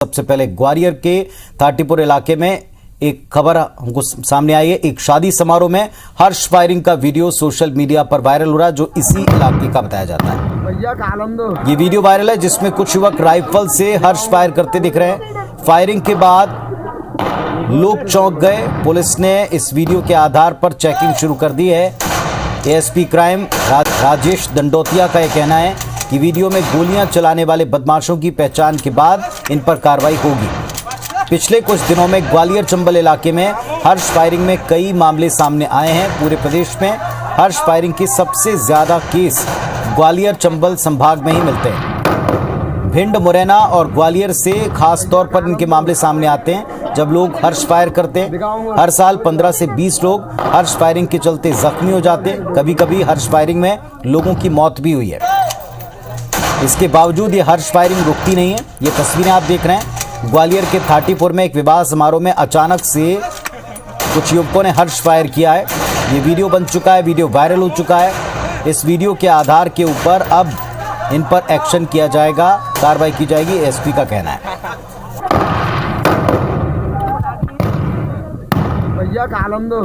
सबसे पहले ग्वालियर के थाटीपुर इलाके में एक खबर हमको सामने आई है। एक शादी समारोह में हर्ष फायरिंग का वीडियो सोशल मीडिया पर वायरल हो रहा है, जो इसी इलाके का बताया जाता है। भैया का आलम दो। ये वीडियो वायरल है जिसमें कुछ युवक राइफल से हर्ष फायर करते दिख रहे हैं। फायरिंग के बाद लोग चौंक गए। पुलिस ने इस वीडियो के आधार पर चेकिंग शुरू कर दी है। एएसपी क्राइम राजेश दंडोतिया का यह कहना है कि वीडियो में गोलियां चलाने वाले बदमाशों की पहचान के बाद इन पर कार्रवाई होगी। पिछले कुछ दिनों में ग्वालियर चंबल इलाके में हर्ष फायरिंग में कई मामले सामने आए हैं। पूरे प्रदेश में हर्ष फायरिंग के सबसे ज्यादा केस ग्वालियर चंबल संभाग में ही मिलते हैं। भिंड, मुरैना और ग्वालियर से खास तौर पर इनके मामले सामने आते हैं जब लोग हर्ष फायर करते हैं। हर साल 15 से 20 लोग हर्ष फायरिंग के चलते जख्मी हो जाते हैं। कभी कभी हर्ष फायरिंग में लोगों की मौत भी हुई है। इसके बावजूद ये हर्ष फायरिंग रुकती नहीं है। ये तस्वीरें आप देख रहे हैं ग्वालियर के थाटीपुर में एक विवाह समारोह में अचानक से कुछ युवकों ने हर्ष फायर किया है। ये वीडियो बन चुका है, वीडियो वायरल हो चुका है। इस वीडियो के आधार के ऊपर अब इन पर एक्शन किया जाएगा, कार्रवाई की जाएगी, एसपी का कहना है। भैया का आलम दो।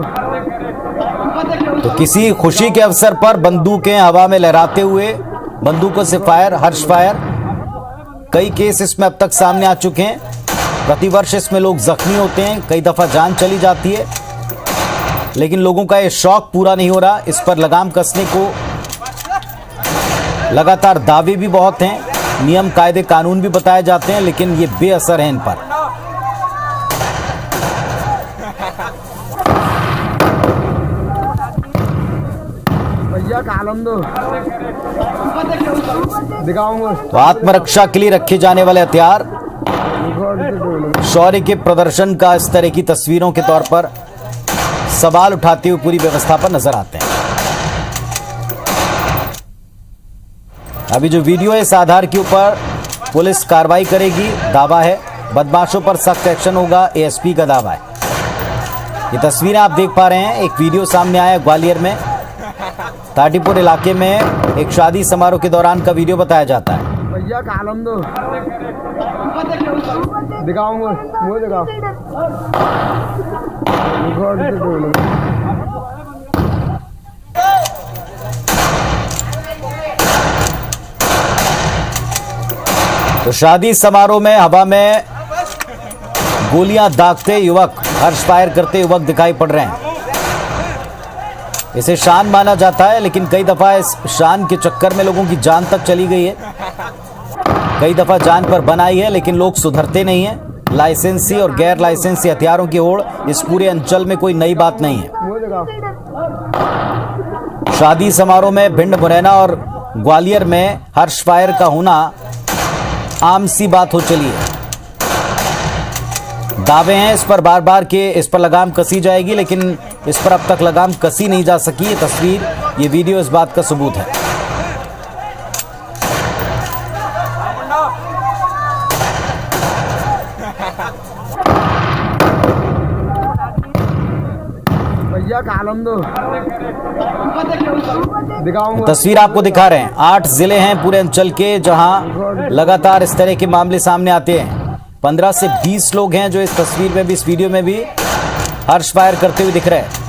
तो किसी खुशी के अवसर पर बंदूकें हवा में लहराते हुए बंदूकों से फायर, हर्ष फायर। कई केस इसमें अब तक सामने आ चुके हैं। प्रतिवर्ष इसमें लोग जख्मी होते हैं, कई दफा जान चली जाती है, लेकिन लोगों का ये शौक पूरा नहीं हो रहा। इस पर लगाम कसने को लगातार दावे भी बहुत हैं, नियम कायदे कानून भी बताए जाते हैं, लेकिन ये बेअसर है इन पर। भैया का आलम दो। दिखाऊंगा। तो आत्मरक्षा के लिए रखे जाने वाले हथियार शौर्य के प्रदर्शन का इस तरह की तस्वीरों के तौर पर सवाल उठाते हुए पूरी व्यवस्था पर नजर आते हैं। अभी जो वीडियो है इस आधार के ऊपर पुलिस कार्रवाई करेगी, दावा है। बदमाशों पर सख्त एक्शन होगा, एएसपी का दावा है। ये तस्वीरें आप देख पा रहे हैं। एक वीडियो सामने आया ग्वालियर में थाटीपुर इलाके में एक शादी समारोह के दौरान का वीडियो बताया जाता है। भैया का आलम दो। दिखाऊंगा। मुझे दिखाओ। तो शादी समारोह में हवा में गोलियां दागते युवक, हर्ष फायर करते युवक दिखाई पड़ रहे हैं। इसे शान माना जाता है, लेकिन कई दफा इस शान के चक्कर में लोगों की जान तक चली गई है। कई दफा जान पर बनाई है, लेकिन लोग सुधरते नहीं हैं। लाइसेंसी और गैर लाइसेंसी हथियारों की होड़ इस पूरे अंचल में कोई नई बात नहीं है। शादी समारोह में भिंड, मुरैना और ग्वालियर में हर्ष फायर का होना आम सी बात हो चली है। दावे हैं इस पर बार बार के इस पर लगाम कसी जाएगी, लेकिन इस पर अब तक लगाम कसी नहीं जा सकी। ये तस्वीर, ये वीडियो इस बात का सबूत है। भैया का आलम दो। दिखाऊंगा। तस्वीर आपको दिखा रहे हैं। 8 जिले हैं पूरे अंचल के जहां लगातार इस तरह के मामले सामने आते हैं। 15 से 20 लोग हैं जो इस तस्वीर में भी, इस वीडियो में भी हर्ष फायर करते हुए दिख रहे हैं।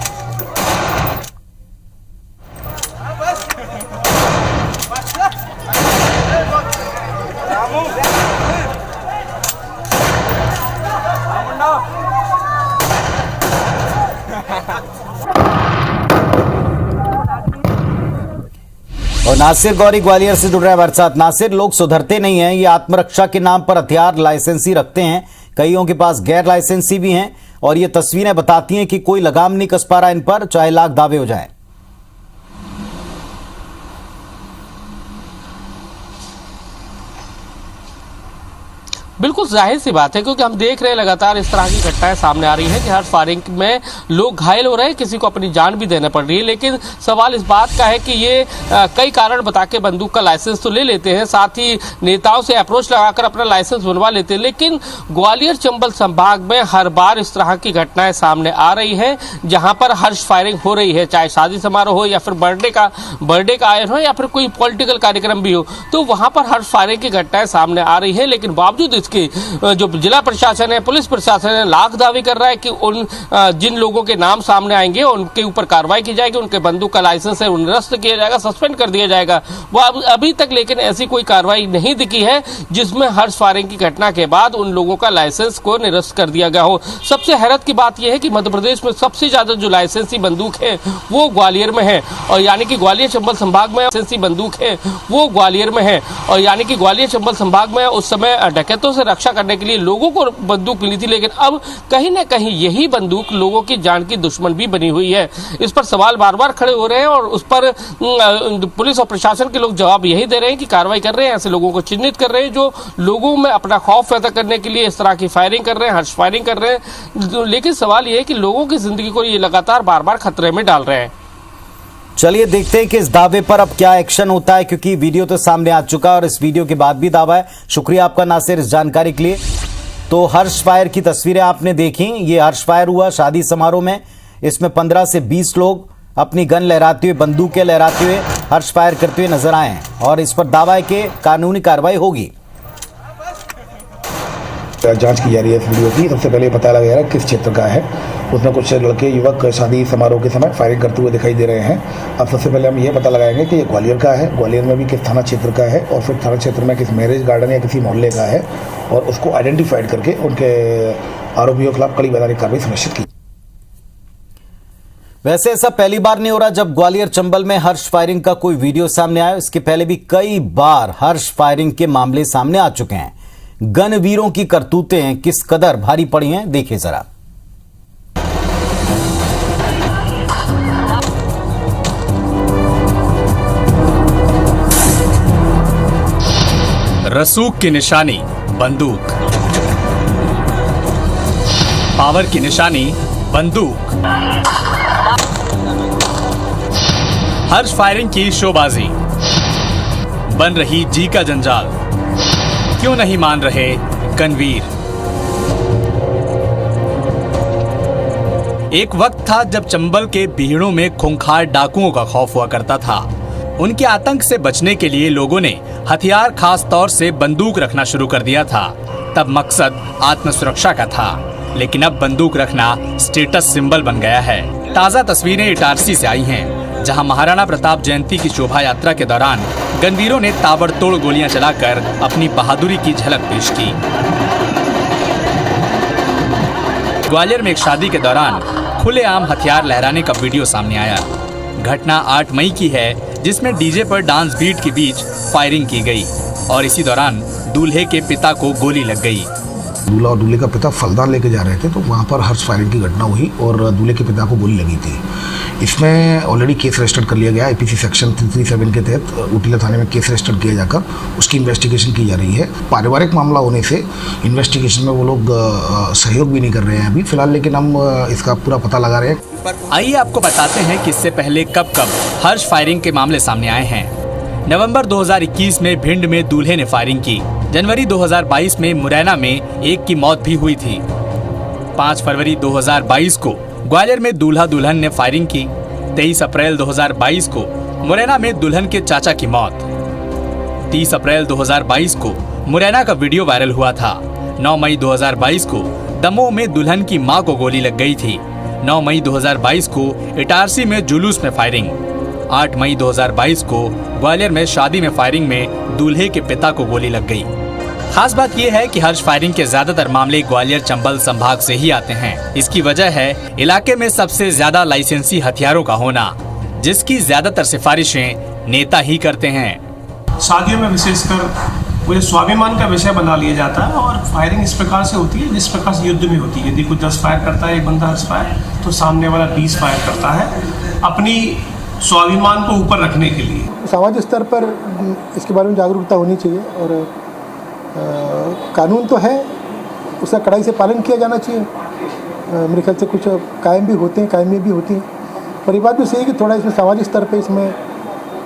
और नासिर गौरी ग्वालियर से जुड़ रहा है हमारे साथ। नासिर, लोग सुधरते नहीं हैं। ये आत्मरक्षा के नाम पर हथियार लाइसेंसी रखते हैं, कईयों के पास गैर लाइसेंसी भी हैं, और ये तस्वीरें बताती हैं कि कोई लगाम नहीं कस पा रहा इन पर, चाहे लाख दावे हो जाएं। बिल्कुल जाहिर सी बात है, क्योंकि हम देख रहे हैं लगातार इस तरह की घटनाएं सामने आ रही हैं कि हर फायरिंग में लोग घायल हो रहे हैं, किसी को अपनी जान भी देना पड़ रही है। लेकिन सवाल इस बात का है कि ये कई कारण बता के बंदूक का लाइसेंस तो ले लेते हैं, साथ ही नेताओं से अप्रोच लगाकर अपना लाइसेंस बनवा लेते हैं, लेकिन ग्वालियर चंबल संभाग में हर बार इस तरह की घटनाएं सामने आ रही है जहां पर हर्ष फायरिंग हो रही है, चाहे शादी समारोह हो या फिर बर्थडे का आयोजन हो या फिर कोई पॉलिटिकल कार्यक्रम भी हो, तो वहां पर हर्ष फायरिंग की घटनाएं सामने आ रही है। लेकिन बावजूद इसके जबकि जो जिला प्रशासन है, पुलिस प्रशासन है, लाख दावे कर रहा है कि उन जिन लोगों के नाम सामने आएंगे उनके ऊपर कार्रवाई की जाएगी, उनके बंदूक का लाइसेंस है उन्हें निरस्त किया जाएगा, सस्पेंड कर दिया जाएगा। वो अभी तक लेकिन ऐसी कोई कार्रवाई नहीं दिखी है जिसमें हर्ष फायरिंग की घटना के बाद उन लोगों का लाइसेंस को निरस्त कर दिया गया हो। सबसे हैरत की बात यह है कि मध्य प्रदेश में सबसे ज्यादा जो लाइसेंसी बंदूक है वो ग्वालियर में है, और यानी कि ग्वालियर चंबल संभाग में लाइसेंसी बंदूक है वो ग्वालियर में है, और यानी कि ग्वालियर चंबल संभाग में उस समय डकैतों से रक्षा करने के लिए लोगों को बंदूक मिली थी, लेकिन अब कहीं ना कहीं यही बंदूक लोगों की जान की दुश्मन भी बनी हुई है। इस पर सवाल बार बार खड़े हो रहे हैं और उस पर पुलिस और प्रशासन के लोग जवाब यही दे रहे हैं कि कार्रवाई कर रहे हैं, ऐसे लोगों को चिन्हित कर रहे हैं जो लोगों में अपना खौफ पैदा करने के लिए इस तरह की फायरिंग कर रहे हैं, हर्ष फायरिंग कर रहे हैं। लेकिन सवाल यह है कि लोगों की जिंदगी को ये लगातार बार बार खतरे में डाल रहे हैं। चलिए देखते हैं कि इस दावे पर अब क्या एक्शन होता है, क्योंकि वीडियो तो सामने आ चुका है और इस वीडियो के बाद भी दावा है। शुक्रिया आपका नासिर इस जानकारी के लिए। तो हर्ष फायर की तस्वीरें आपने देखी, ये हर्ष फायर हुआ शादी समारोह में। इसमें 15 से 20 लोग अपनी गन लहराते हुए, बंदूकें लहराते हुए हर्ष फायर करते हुए नजर आए हैं और इस पर दावा है कि कानूनी कार्रवाई होगी। जांच की जा रही है इस वीडियो की। सबसे पहले पता लगा किस क्षेत्र का है। उसमें कुछ लड़के युवक शादी समारोह के समय फायरिंग करते हुए दिखाई दे रहे हैं। अब सबसे पहले हम ये पता लगाएंगे कि ये ग्वालियर का है, ग्वालियर में भी किस थाना क्षेत्र का है और फिर थाना क्षेत्र में किस मैरिज गार्डन या किसी मोहल्ले का है, और उसको आइडेंटिफाइड करके उनके आरोपियों के खिलाफ कड़ी वैधानिक कार्रवाई सुनिश्चित की। वैसे ऐसा पहली बार नहीं हो रहा जब ग्वालियर चंबल में हर्ष फायरिंग का कोई वीडियो सामने आया। इसके पहले भी कई बार हर्ष फायरिंग के मामले सामने आ चुके हैं। गनवीरों की करतूतें किस कदर भारी पड़ी हैं, देखिए जरा। रसूख की निशानी बंदूक, पावर की निशानी बंदूक, हर्ष फायरिंग की शोबाजी, बन रही जी का जंजाल, क्यों नहीं मान रहे गनवीर। एक वक्त था जब चंबल के बीहड़ों में खूंखार डाकुओं का खौफ हुआ करता था। उनके आतंक से बचने के लिए लोगों ने हथियार, खास तौर से बंदूक रखना शुरू कर दिया था। तब मकसद आत्म सुरक्षा का था, लेकिन अब बंदूक रखना स्टेटस सिंबल बन गया है। ताजा तस्वीरें इटारसी से आई हैं, जहां महाराणा प्रताप जयंती की शोभा यात्रा के दौरान गनवीरों ने ताबड़तोड़ गोलियां चलाकर अपनी बहादुरी की झलक पेश की। ग्वालियर में एक शादी के दौरान खुलेआम हथियार लहराने का वीडियो सामने आया। घटना 8 मई की है, जिसमें डीजे पर डांस बीट के बीच फायरिंग की गई और इसी दौरान दूल्हे के पिता को गोली लग गई। दूल्हा और दूल्हे का पिता फलदान लेके जा रहे थे, तो वहाँ पर हर्ष फायरिंग की घटना हुई और दूल्हे के पिता को गोली लगी थी। इसमें ऑलरेडी केस रजिस्टर्ड कर लिया गया। आईपीसी सेक्शन 337 के तहत उटिला थाने में केस रजिस्टर्ड किया जाकर उसकी इन्वेस्टिगेशन की जा रही है। पारिवारिक मामला होने से इन्वेस्टिगेशन में वो लोग सहयोग भी नहीं कर रहे हैं अभी फिलहाल, लेकिन हम इसका पूरा पता लगा रहे हैं। आइए आपको बताते हैं कि इससे पहले कब कब हर्ष फायरिंग के मामले सामने आए हैं। नवंबर 2021 में भिंड में दूल्हे ने फायरिंग की। जनवरी 2022 में मुरैना में एक की मौत भी हुई थी। 5 फरवरी 2022 को ग्वालियर में दूल्हा दुल्हन ने फायरिंग की। 23 अप्रैल 2022 को मुरैना में दुल्हन के चाचा की मौत। 30 अप्रैल 2022 को मुरैना का वीडियो वायरल हुआ था। 9 मई 2022 को दमोह में दुल्हन की मां को गोली लग गई थी। 9 मई 2022 को इटारसी में जुलूस में फायरिंग। 8 मई 2022 को ग्वालियर में शादी में फायरिंग में दूल्हे के पिता को गोली लग गई। खास बात यह है कि हर्ष फायरिंग के ज्यादातर मामले ग्वालियर चंबल संभाग से ही आते हैं। इसकी वजह है इलाके में सबसे ज्यादा लाइसेंसी हथियारों का होना, जिसकी ज्यादातर सिफारिशें नेता ही करते हैं। शादियों में विशेषकर वो स्वाभिमान का विषय बना लिया जाता है और फायरिंग इस प्रकार से होती है जिस प्रकार से युद्ध में होती है। यदि कोई 10 फायर करता है एक बंदा हर्ष फायर, तो सामने वाला 20 फायर करता है अपनी स्वाभिमान को ऊपर रखने के लिए। सामाजिक स्तर पर इसके बारे में जागरूकता होनी चाहिए और कानून तो है, उसका कड़ाई से पालन किया जाना चाहिए। मेरे ख्याल से कुछ कायम भी होते हैं, कायमी भी होती हैं, पर ये बात भी सही है कि थोड़ा इसमें सामाजिक स्तर पे इसमें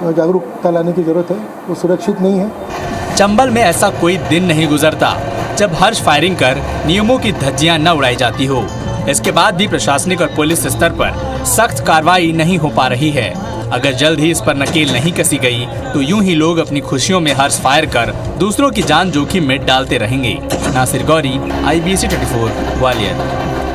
जागरूकता लाने की ज़रूरत है। वो सुरक्षित नहीं है। चंबल में ऐसा कोई दिन नहीं गुजरता जब हर्ष फायरिंग कर नियमों की धज्जियां न उड़ाई जाती हो। इसके बाद भी प्रशासनिक और पुलिस स्तर पर सख्त कार्रवाई नहीं हो पा रही है। अगर जल्द ही इस पर नकेल नहीं कसी गई तो यूं ही लोग अपनी खुशियों में हर्ष फायर कर दूसरों की जान जोखिम में डालते रहेंगे। नासिर गौरी, IBC 24 ग्वालियर।